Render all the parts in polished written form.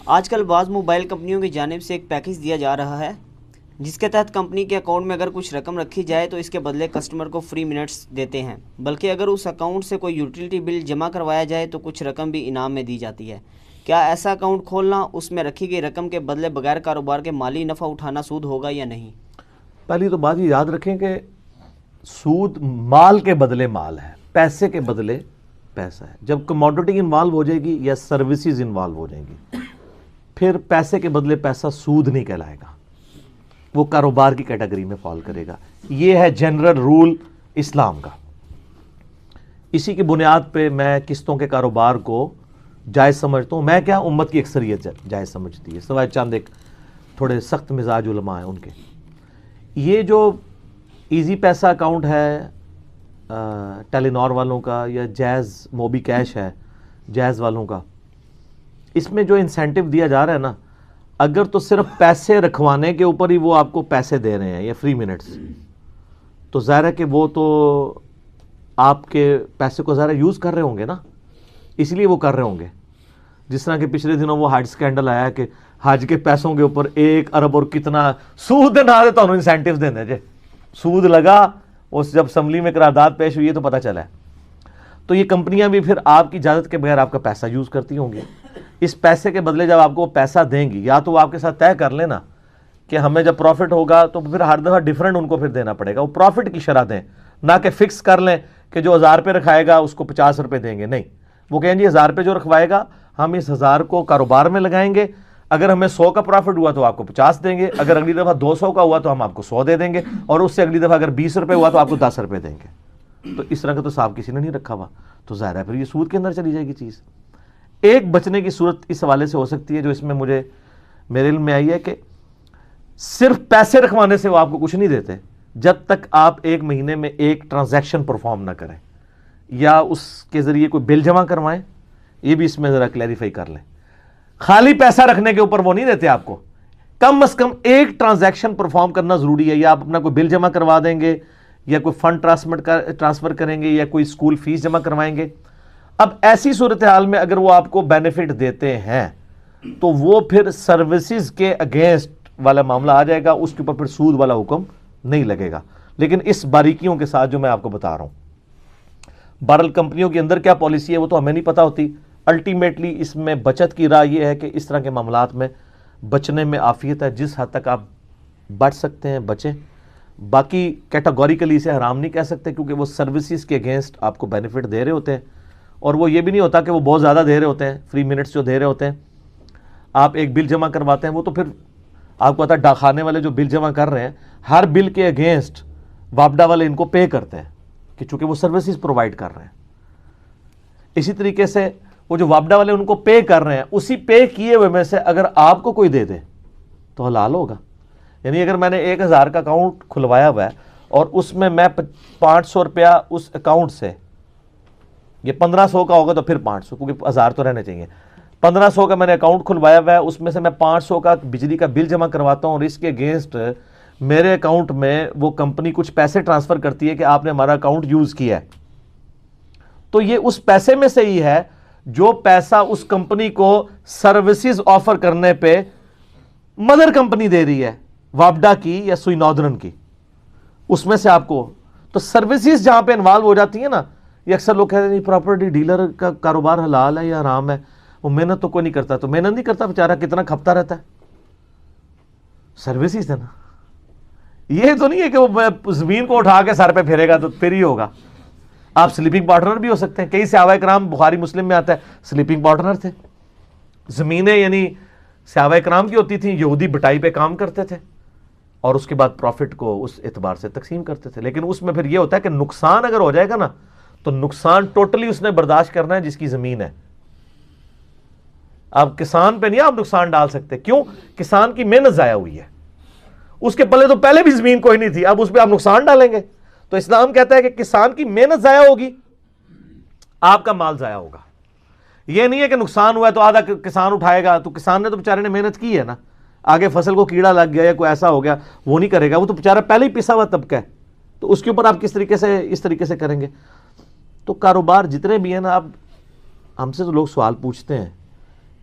آج کل بعض موبائل کمپنیوں کی جانب سے ایک پیکج دیا جا رہا ہے جس کے تحت کمپنی کے اکاؤنٹ میں اگر کچھ رقم رکھی جائے تو اس کے بدلے کسٹمر کو فری منٹس دیتے ہیں، بلکہ اگر اس اکاؤنٹ سے کوئی یوٹیلیٹی بل جمع کروایا جائے تو کچھ رقم بھی انعام میں دی جاتی ہے۔ کیا ایسا اکاؤنٹ کھولنا، اس میں رکھی گئی رقم کے بدلے بغیر کاروبار کے مالی نفع اٹھانا سود ہوگا یا نہیں؟ پہلی تو بات یہ یاد رکھیں کہ سود مال کے بدلے مال ہے، پیسے کے بدلے پیسہ ہے۔ جب کموڈٹی انوالو ہو جائے گی یا سروسز انوالو ہو جائیں گی، پھر پیسے کے بدلے پیسہ سود نہیں کہلائے گا، وہ کاروبار کی کیٹیگری میں فال کرے گا۔ یہ ہے جنرل رول اسلام کا۔ اسی کی بنیاد پہ میں قسطوں کے کاروبار کو جائز سمجھتا ہوں۔ میں کیا، امت کی اکثریت جائز سمجھتی ہے، سوائے چند ایک تھوڑے سخت مزاج علماء ہیں ان کے۔ یہ جو ایزی پیسہ اکاؤنٹ ہے ٹیلی نار والوں کا، یا جیز موبی کیش ہے جیز والوں کا، اس میں جو انسینٹیو دیا جا رہا ہے نا، اگر تو صرف پیسے رکھوانے کے اوپر ہی وہ آپ کو پیسے دے رہے ہیں یا فری منٹس، تو ظاہر ہے کہ وہ تو آپ کے پیسے کو ظاہر یوز کر رہے ہوں گے نا، اس لیے وہ کر رہے ہوں گے۔ جس طرح کہ پچھلے دنوں وہ حج سکینڈل آیا کہ حج کے پیسوں کے اوپر 1 ارب اور کتنا سود نہ دے تو انسینٹیو دینے جے، سود لگا، اس جب اسمبلی میں قرارداد پیش ہوئی ہے تو پتہ چلا ہے۔ تو یہ کمپنیاں بھی پھر آپ کی اجازت کے بغیر آپ کا پیسہ یوز کرتی ہوں گی۔ اس پیسے کے بدلے جب آپ کو پیسہ دیں گی، یا تو وہ آپ کے ساتھ طے کر لینا کہ ہمیں جب پروفٹ ہوگا تو پھر ہر دفعہ ڈیفرنٹ ان کو پھر دینا پڑے گا، وہ پروفٹ کی شرح دیں، نہ کہ فکس کر لیں کہ جو 1000 روپے رکھائے گا اس کو 50 روپے دیں گے، نہیں، وہ کہیں جی 1000 روپے جو رکھوائے گا ہم اس 1000 کو کاروبار میں لگائیں گے، اگر ہمیں 100 کا پروفٹ ہوا تو آپ کو 50 دیں گے، اگر اگلی دفعہ 200 کا ہوا تو ہم آپ کو 100 دے دیں گے، اور اس سے اگلی دفعہ اگر 20 روپے ہوا تو آپ کو 10 روپے دیں گے۔ تو اس طرح کا تو حساب کسی نے نہیں رکھا ہوا، تو ظاہر ہے پھر یہ سود کے اندر چلی جائے گی چیز۔ ایک بچنے کی صورت اس حوالے سے ہو سکتی ہے جو اس میں مجھے میرے علم میں آئی ہے کہ صرف پیسے رکھوانے سے وہ آپ کو کچھ نہیں دیتے جب تک آپ 1 مہینے میں ایک ٹرانزیکشن پرفارم نہ کریں یا اس کے ذریعے کوئی بل جمع کروائیں۔ یہ بھی اس میں ذرا کلیریفائی کر لیں، خالی پیسہ رکھنے کے اوپر وہ نہیں دیتے آپ کو، کم از کم ایک ٹرانزیکشن پرفارم کرنا ضروری ہے، یا آپ اپنا کوئی بل جمع کروا دیں گے، یا کوئی فنڈ ٹرانسفر کریں گے، یا کوئی اسکول فیس جمع کروائیں گے۔ اب ایسی صورتحال میں اگر وہ آپ کو بینیفٹ دیتے ہیں تو وہ پھر سروسز کے اگینسٹ والا معاملہ آ جائے گا، اس کے اوپر پھر سود والا حکم نہیں لگے گا، لیکن اس باریکیوں کے ساتھ جو میں آپ کو بتا رہا ہوں۔ بہرحال کمپنیوں کے اندر کیا پالیسی ہے وہ تو ہمیں نہیں پتہ ہوتی، الٹیمیٹلی اس میں بچت کی راہ یہ ہے کہ اس طرح کے معاملات میں بچنے میں عافیت ہے، جس حد تک آپ بچ سکتے ہیں بچیں۔ باقی کیٹاگوریکلی اسے حرام نہیں کہہ سکتے، کیونکہ وہ سروسز کے اگینسٹ آپ کو بینیفٹ دے رہے ہوتے ہیں، اور وہ یہ بھی نہیں ہوتا کہ وہ بہت زیادہ دے رہے ہوتے ہیں، فری منٹس جو دے رہے ہوتے ہیں۔ آپ ایک بل جمع کرواتے ہیں، وہ تو پھر آپ کو پتا ہے ڈاکخانے والے جو بل جمع کر رہے ہیں، ہر بل کے اگینسٹ وابڈا والے ان کو پے کرتے ہیں، کہ چونکہ وہ سروسز پرووائڈ کر رہے ہیں۔ اسی طریقے سے وہ جو وابڈا والے ان کو پے کر رہے ہیں، اسی پے کیے ہوئے میں سے اگر آپ کو کوئی دے دے تو حلال ہوگا۔ یعنی اگر میں نے 1000 کا اکاؤنٹ کھلوایا ہوا ہے اور اس میں 500 روپیہ اس اکاؤنٹ سے، یہ 1500 کا ہوگا تو پھر 500، کیونکہ 1000 تو رہنے چاہیے، 1500 کا میں نے اکاؤنٹ کھلوایا ہوا ہے، اس میں سے میں 500 کا بجلی کا بل جمع کرواتا ہوں، اور اس کے اگینسٹ میرے اکاؤنٹ میں وہ کمپنی کچھ پیسے ٹرانسفر کرتی ہے کہ آپ نے ہمارا اکاؤنٹ یوز کیا ہے، تو یہ اس پیسے میں سے ہی ہے جو پیسہ اس کمپنی کو سروسز آفر کرنے پہ مدر کمپنی دے رہی ہے، وابڈا کی یا سوئی ناردرن کی، اس میں سے آپ کو۔ تو سروسز جہاں پہ انوالو ہو جاتی ہیں نا، یہ اکثر لوگ کہتے ہیں پراپرٹی ڈیلر کا کاروبار حلال ہے یا حرام ہے، وہ محنت تو کوئی نہیں کرتا، تو محنت نہیں کرتا بیچارہ، کتنا کھپتا رہتا ہے، سروسز ہے نا۔ یہ تو نہیں ہے کہ وہ زمین کو اٹھا کے سر پہ پھیرے گا تو پھر ہی ہوگا۔ آپ سلیپنگ پارٹنر بھی ہو سکتے ہیں، کئی صحابہ کرام، بخاری مسلم میں آتا ہے، سلیپنگ پارٹنر تھے۔ زمینیں یعنی صحابہ کرام کی ہوتی تھیں، یہودی بٹائی پہ کام کرتے تھے اور اس کے بعد پروفٹ کو اس اعتبار سے تقسیم کرتے تھے، لیکن اس میں پھر یہ ہوتا ہے کہ نقصان اگر ہو جائے گا نا تو نقصان ٹوٹلی اس نے برداشت کرنا ہے جس کی زمین ہے۔ آپ کسان پہ نہیں آپ نقصان ڈال سکتے، کیوں؟ کسان کی محنت ضائع ہوئی ہے، اس کے پلے تو پہلے بھی زمین کوئی نہیں تھی، اب اس پہ آپ نقصان ڈالیں گے؟ تو اسلام کہتا ہے کہ کسان کی محنت ضائع ہوگی، آپ کا مال ضائع ہوگا۔ یہ نہیں ہے کہ نقصان ہوا ہے تو آدھا کسان اٹھائے گا، تو کسان نے تو بیچارے نے محنت کی ہے نا، آگے فصل کو کیڑا لگ گیا یا کوئی ایسا ہو گیا وہ نہیں کرے گا، وہ تو بیچارہ پہلے ہی پسا ہوا طبقہ ہے، تو اس کے اوپر آپ کس طریقے سے اس طریقے سے کریں گے؟ تو کاروبار جتنے بھی ہیں نا، اب ہم سے تو لوگ سوال پوچھتے ہیں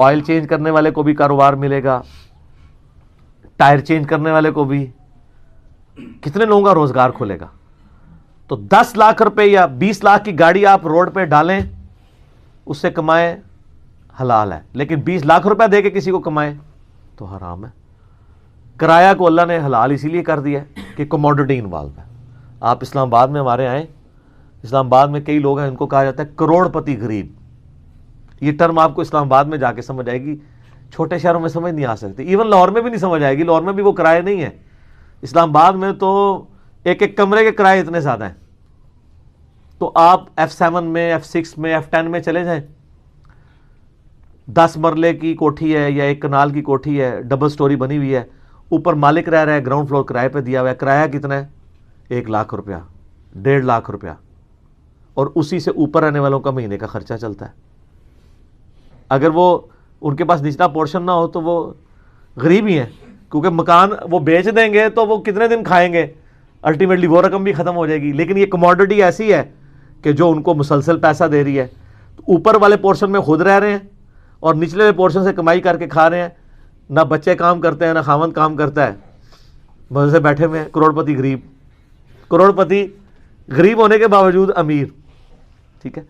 آئل چینج کرنے والے کو بھی کاروبار ملے گا, ٹائر چینج کرنے والے کو بھی, کتنے لوگوں کا روزگار کھلے گا. تو 10 لاکھ روپے یا 20 لاکھ کی گاڑی آپ روڈ پہ ڈالیں, اس سے کمائیں حلال ہے, لیکن 20 لاکھ روپے دے کے کسی کو کمائیں تو حرام ہے. کرایہ کو اللہ نے حلال اسی لیے کر دیا ہے کہ کموڈٹی انوالو ہے. آپ اسلام آباد میں ہمارے آئیں, اسلام آباد میں کئی لوگ ہیں ان کو کہا جاتا ہے کروڑ پتی غریب. یہ ٹرم آپ کو اسلام آباد میں جا کے سمجھ آئے گی, چھوٹے شہروں میں سمجھ نہیں آ سکتی, ایون لاہور میں بھی نہیں سمجھ آئے گی. لاہور میں بھی وہ کرائے نہیں ہیں. اسلام آباد میں تو ایک ایک کمرے کے کرائے اتنے زیادہ ہیں. تو آپ F7 میں, F6 میں, F10 میں چلے جائیں, 10 مرلے کی کوٹھی ہے یا 1 کنال کی کوٹھی ہے, ڈبل سٹوری بنی ہوئی ہے, اوپر مالک رہ رہا ہے, گراؤنڈ فلور کرائے پہ دیا ہوا ہے. کرایہ کتنا ہے؟ 1 لاکھ روپیہ, 1.5 لاکھ روپیہ, اور اسی سے اوپر رہنے والوں کا مہینے کا خرچہ چلتا ہے. اگر وہ ان کے پاس نچلا پورشن نہ ہو تو وہ غریب ہی ہیں, کیونکہ مکان وہ بیچ دیں گے تو وہ کتنے دن کھائیں گے, الٹیمیٹلی وہ رقم بھی ختم ہو جائے گی. لیکن یہ کموڈٹی ایسی ہے کہ جو ان کو مسلسل پیسہ دے رہی ہے. تو اوپر والے پورشن میں خود رہ رہے ہیں اور نچلے والے پورشن سے کمائی کر کے کھا رہے ہیں. نہ بچے کام کرتے ہیں, نہ خاوند کام کرتا ہے, مزے سے بیٹھے ہوئے ہیں. کروڑ پتی غریب, کروڑ پتی غریب ہونے کے باوجود امیر. ٹھیک ہے,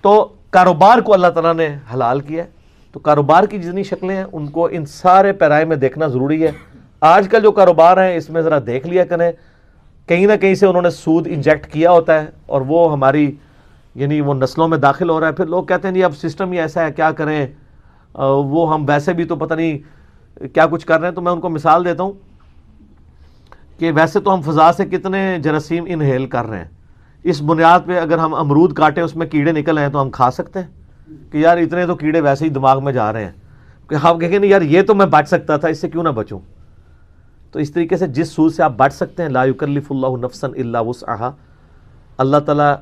تو کاروبار کو اللہ تعالیٰ نے حلال کیا ہے. تو کاروبار کی جتنی شکلیں ہیں ان کو ان سارے پیرائے میں دیکھنا ضروری ہے. آج کل جو کاروبار ہیں اس میں ذرا دیکھ لیا کریں, کہیں نہ کہیں سے انہوں نے سود انجیکٹ کیا ہوتا ہے اور وہ ہماری یعنی وہ نسلوں میں داخل ہو رہا ہے. پھر لوگ کہتے ہیں جی اب سسٹم ہی ایسا ہے, کیا کریں, وہ ہم ویسے بھی تو پتہ نہیں کیا کچھ کر رہے ہیں. تو میں ان کو مثال دیتا ہوں کہ ویسے تو ہم فضا سے کتنے جراثیم انہیل کر رہے ہیں. اس بنیاد پہ اگر ہم امرود کاٹیں اس میں کیڑے نکل ہیں تو ہم کھا سکتے ہیں کہ یار اتنے تو کیڑے ویسے ہی دماغ میں جا رہے ہیں, کہ ہم کہیں نہیں یار یہ تو میں بچ سکتا تھا, اس سے کیوں نہ بچوں. تو اس طریقے سے جس سود سے آپ بچ سکتے ہیں, لا یکلف اللہ نفسا الا وسعها, اللہ تعالیٰ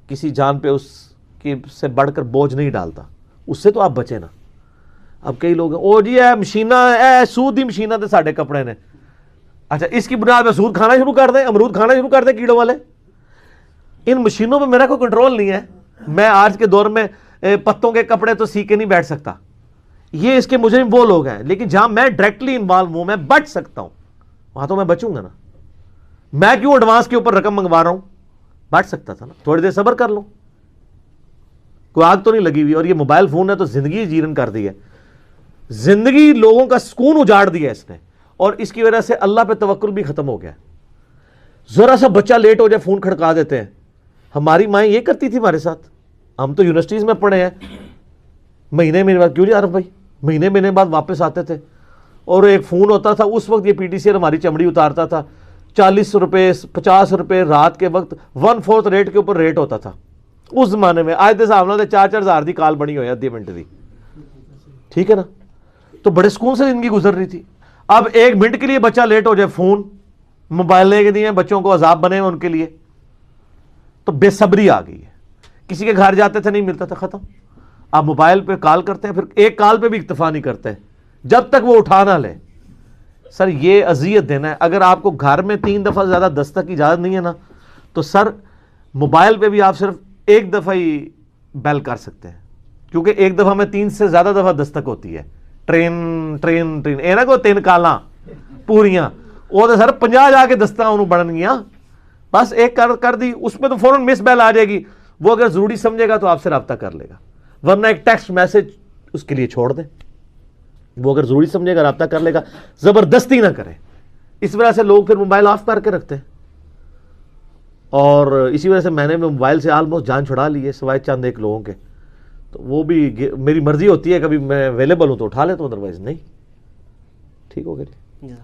کسی جان پہ اس کی سے بڑھ کر بوجھ نہیں ڈالتا, اس سے تو آپ بچیں نا. اب کئی لوگ ہیں او جی اے مشینہ اے سود دی مشینہ تے ساڈے کپڑے نے, اچھا اس کی بنیاد پہ سود کھانا شروع کر دیں, امرود کھانا شروع کر دیں کیڑوں والے. ان مشینوں پہ میرا کوئی کنٹرول نہیں ہے. میں آج کے دور میں پتوں کے کپڑے تو سی کے نہیں بیٹھ سکتا, یہ اس کے مجرم وہ لوگ ہیں. لیکن جہاں میں ڈائریکٹلی انوالو ہوں, میں بچ سکتا ہوں, وہاں تو میں بچوں گا نا. میں کیوں ایڈوانس کے اوپر رقم منگوا رہا ہوں, بچ سکتا تھا نا, تھوڑی دیر صبر کر لوں, کوئی آگ تو نہیں لگی ہوئی. اور یہ موبائل فون ہے تو زندگی جیرن کر دی ہے, زندگی لوگوں کا سکون اجاڑ دیا اس نے, اور اس کی وجہ سے اللہ پہ توکل بھی ختم ہو گیا. ذرا سا بچہ لیٹ ہو جائے فون کھڑکا دیتے ہیں. ہماری مائیں یہ کرتی تھی ہمارے ساتھ, ہم تو یونیورسٹیز میں پڑھے ہیں, مہینے مہینے بعد, کیوں جی عارف بھائی, مہینے بعد واپس آتے تھے, اور ایک فون ہوتا تھا اس وقت, یہ پی ٹی سی ہماری چمڑی اتارتا تھا, 40 روپے 50 روپے رات کے وقت 1/4 ریٹ کے اوپر ریٹ ہوتا تھا اس زمانے میں. آج دے صاحب 4-4 ہزار دی کال بنی ہوئی 10 منٹ دی, ٹھیک ہے نا. تو بڑے سکون سے زندگی گزر رہی تھی. اب 1 منٹ کے لیے بچہ لیٹ ہو جائے, فون موبائل لے کے دیے, بچوں کو عذاب بنے ان کے لیے, تو بے صبری آ گئی ہے. کسی کے گھر جاتے تھے نہیں ملتا تھا, ختم. آپ موبائل پہ کال کرتے ہیں, پھر ایک کال پہ بھی اکتفا نہیں کرتے جب تک وہ اٹھا نہ لے. سر یہ اذیت دینا ہے. اگر آپ کو گھر میں 3 دفعہ زیادہ دستک کی اجازت نہیں ہے نا, تو سر موبائل پہ بھی آپ صرف 1 دفعہ ہی بیل کر سکتے ہیں, کیونکہ 1 دفعہ میں 3 سے زیادہ دفعہ دستک ہوتی ہے. ٹرین اے نا کو 3 کالاں پوریاں, وہ تو سر 50 جا کے دستاں انہوں بڑھن گیا, بس ایک کر دی, اس میں تو فوراً مس بیل آ جائے گی. وہ اگر ضروری سمجھے گا تو آپ سے رابطہ کر لے گا, ورنہ ایک ٹیکسٹ میسج اس کے لیے چھوڑ دیں. وہ اگر ضروری سمجھے گا رابطہ کر لے گا, زبردستی نہ کریں. اس وجہ سے لوگ پھر موبائل آف کر کے رکھتے ہیں, اور اسی وجہ سے میں نے موبائل سے آلموسٹ جان چھڑا لی ہے, سوائے چند ایک لوگوں کے. تو وہ بھی میری مرضی ہوتی ہے, کبھی میں اویلیبل ہوں تو اٹھا لیتا ہوں, ادروائز نہیں. ٹھیک ہو گیا.